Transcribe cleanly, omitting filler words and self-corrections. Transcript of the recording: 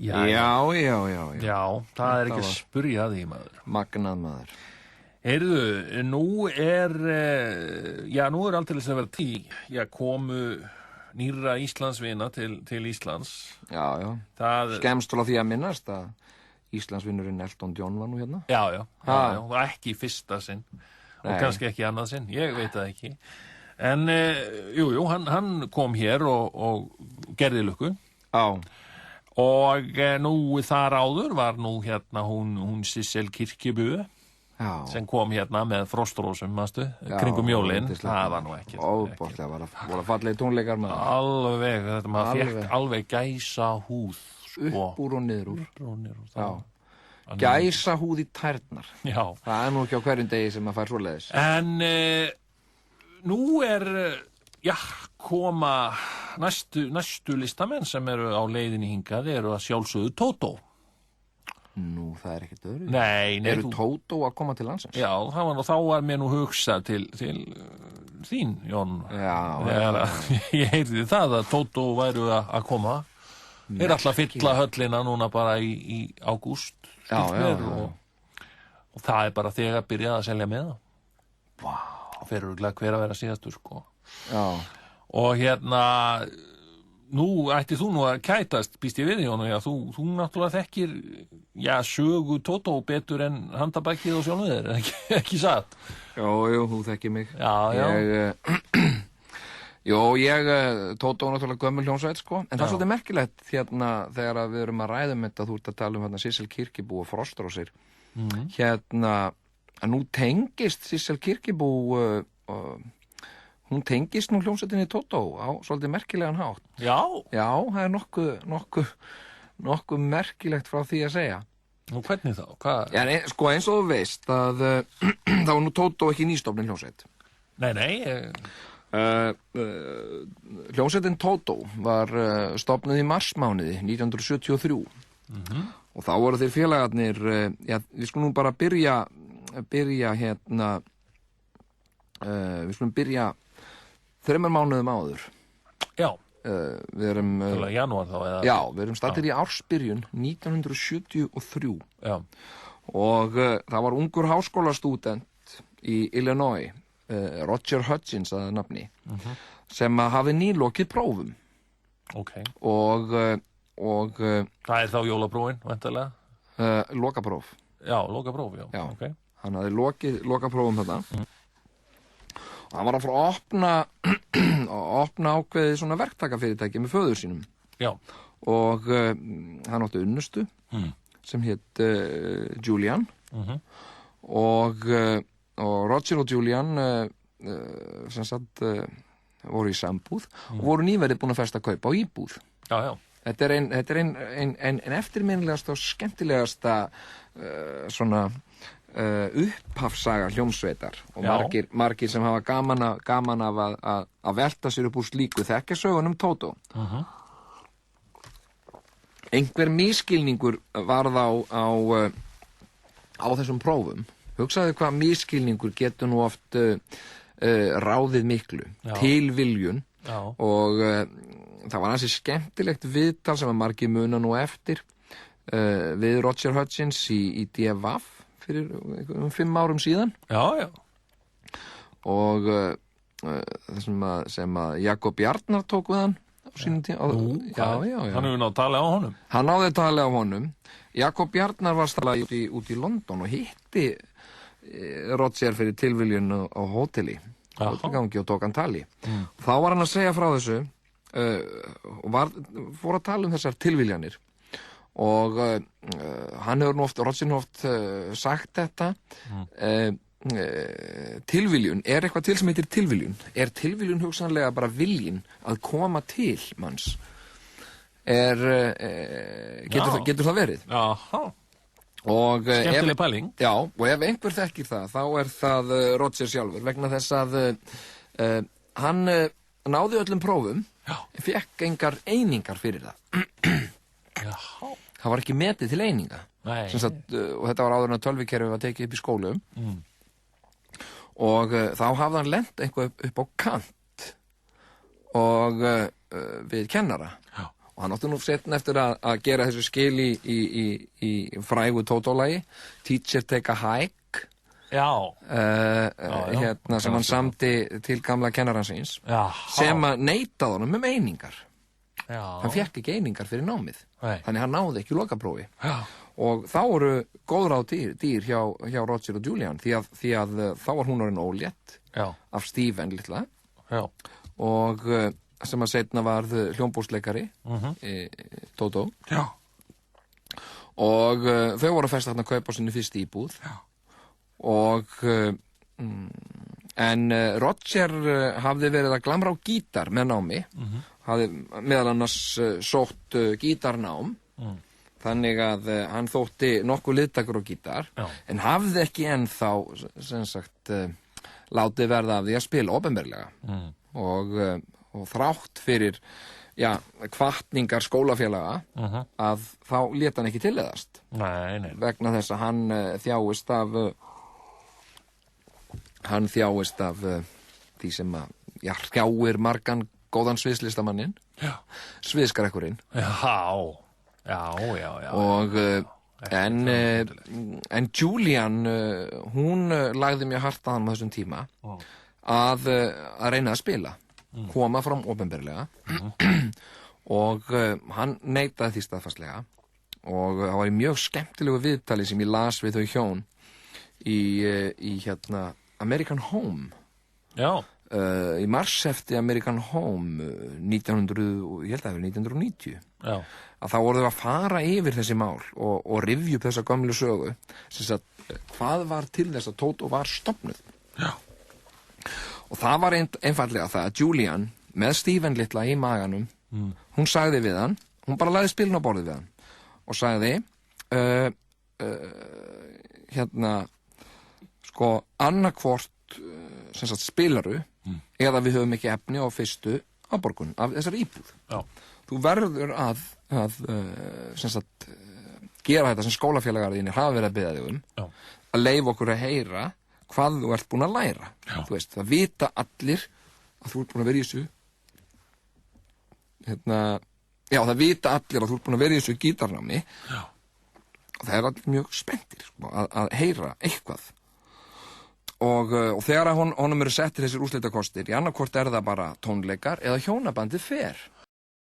Já, það ekki að spyrja því, maður. Magnað, maður. Heyrðu, nú er aldeilis að vera komu nýrra Íslandsvina til Íslands. Já. Skemmst frá því að minnast að Íslandsvinurinn Elton John var nú hérna. Já, og ekki í fyrsta sinn. Og kannski ekki annað sinn, ég veit það ekki. En, hann kom hér og gerði lukku. Já. Og nú þar áður var nú hérna hún Sissel Kyrkjebø sem kom hérna með frostrósum, manstu, kringum jólin. Það var nú ekki. Óbóðslega voru fallegi tónleikar maður. Alveg, þetta maður fékk alveg gæsa húð. Upp úr og niður úr. Já. Gæsa húð í tærnar. Já. Það nú ekki á hverjum degi sem maður fær svoleiðis. En nú koma næstu listamenn sem eru á leiðinni hingað eru að sjálfsögðu Tótó. Nú, það ekkert öðru. Nei. Eru Tótó að koma til landsins? Já, þá var mér nú hugsað til þín, Jón. Já. Ég heyrði það að Tótó væru að koma. Þeir ætla að fylla höllina núna bara í ágúst. Já. Og það bara þegar byrjað að selja með það. Vá. Þeir eru glæð hver að vera síðastur, sko. Já. Og hérna, nú ætti þú nú að kætast, býst ég við, Jón, þú náttúrulega þekkir, sögu Tótó betur en handabækið og sjónuðir, ekki satt? Jú, þú þekkir mig. Já. Tótó náttúrulega gömul hljómsveit, sko, en það er svolítið merkilegt hérna þegar við erum að ræða þetta, þú ert að tala hérna Sissel Kyrkjebø og Frostrósir. Hérna, að nú tengist Sissel Kyrkjebø hún tengist nú hljómsveitinni Tótó á svolítið merkilegan hátt. Já, það er nokkuð merkilegt frá því að segja. Nú hvernig þá? Hvað? Já, sko eins og þú veist að þá er nú Tótó ekki nýstofnin hljómsveit. Nei. Hljómsveitin Tótó var stofnuð í marsmánuði 1973 og þá voru þeir félagarnir, við skulum nú bara byrja hérna við skulum byrja 3 mánuðum áður. Já. Við erum janúar þá eða? Já, við erum stattir í ársbyrjun 1973. Já. Og það var ungur háskólastúdent í Illinois, Roger Hutchins að nafni, sem hafði nýlokið prófum. Ok. Og það er þá jólaprófin, væntanlega? Lokapróf. Já, lokapróf, já. Ok. Hann hafði lokaprófum þetta. Og hann var að fara að opna ákveðið svona verktakafyrirtæki með föður sínum. Já. Og hann átti unnustu sem hét Julian. Og Roger og Julian sem sagt voru í sambúð og voru nýverið búin að festa kaupa á íbúð. Já. Þetta er ein eftirminnilegasta og skemmtilegasta svona upphafsaga hljómsveitar og margir sem hafa gaman af að velta sér upp úr slíku þekkja sögun Tótó. Einhver misskilningur varð á þessum prófum. Hugsaðu hvað misskilningur getur nú oft ráðið miklu. Tilviljun. Og það var ansi skemmtilegt viðtal sem að margir muna nú eftir við Roger Hutchins í DFF fyrir 5 árum síðan. Já. Og sem að Jakob Bjarnar tók við hann á sínum tíma. Já. Hann hefur náð talið á honum. Hann náði talið á honum. Jakob Bjarnar var stallað út í London og hitti Roger fyrir tilviljun á hóteli. Hótelgangi og tók hann tali. Þá var hann að segja frá þessu og fór að tala þessar tilviljanir. Og hann hefur nú oft sagt þetta tilviljun, er eitthvað til sem heitir tilviljun? Er tilviljun hugsanlega bara viljin að koma til manns? Getur það verið? Jaha. Skemmtileg pæling. Já, og ef einhver þekkir það, þá er það Roger sjálfur, vegna þess að hann náði öllum prófum, fékk engar einingar fyrir það. Jaha. Það var ekki metið til eininga. Nei. Og þetta var áður en að tölvukerfið var tekið upp í skólum. Og þá hafði hann lent eitthvað upp á kant og við kennara. og hann átti nú setna eftir að gera þessu skil í frægu Tótó-lagi Teacher Take a Hike sem hann samdi til gamla kennarans síns sem að neitaði honum einingar. Hann fékk ekki einingar fyrir námið. Þannig hann náði ekki lokaprófi. Og þá voru góð ráð dýr hjá Roger og Julian því að þá var hún orðin ólétt af Steven litla og sem að seinna varð hljómbúrsleikari Tótó og þau voru að festa þarna að kaupa sinni fyrst íbúð og en Roger hafði verið að glamra á gítar með námi hafði meðal annars sótt gítarnám þannig að hann þótti nokkuð liðtakur á gítar en hafði ekki ennþá sem sagt látið verða af því að spila opinberlega og þrátt fyrir hvatningar skólafélaga að þá lét hann ekki tilleiðast vegna þess að hann þjáist af því sem að hrjáir margan góðan sviðslistamannin sviðskrekkurinn og en Julian hún lagði mjög hart að hann á þessum tíma að reyna að spila koma fram opinberlega og hann neitaði því staðfastlega og það var í mjög skemmtilegu viðtali sem ég las við þau hjón í American Home í marshefti American Home 1990 að þá voru þau að fara yfir þessi mál og rifja upp þessa gömlu sögu sem sagt hvað var til þess að Tótó var stofnuð og það var einfaldlega það að Julian með Steven litla í maganum hún sagði við hann, hún bara lagði spilin á borðið við hann og sagði annarkvort sem sagt spilaru eða við höfum ekki efni á fyrstu afborgun af þessari íbúð þú verður að sem sagt gera þetta sem skólafélagar þínir hafa verið að biðja þig að leyfa okkur að heyra hvað þú ert búin að læra þú veist, það vita allir að þú ert búin að vera í þessu það vita allir að þú ert búin að vera í þessu gítarnámi og það er allir mjög spenntir að heyra eitthvað og þegar honum eru settir þessir úrslitakostir í annarkvort það bara tónleikar eða hjónabandið fer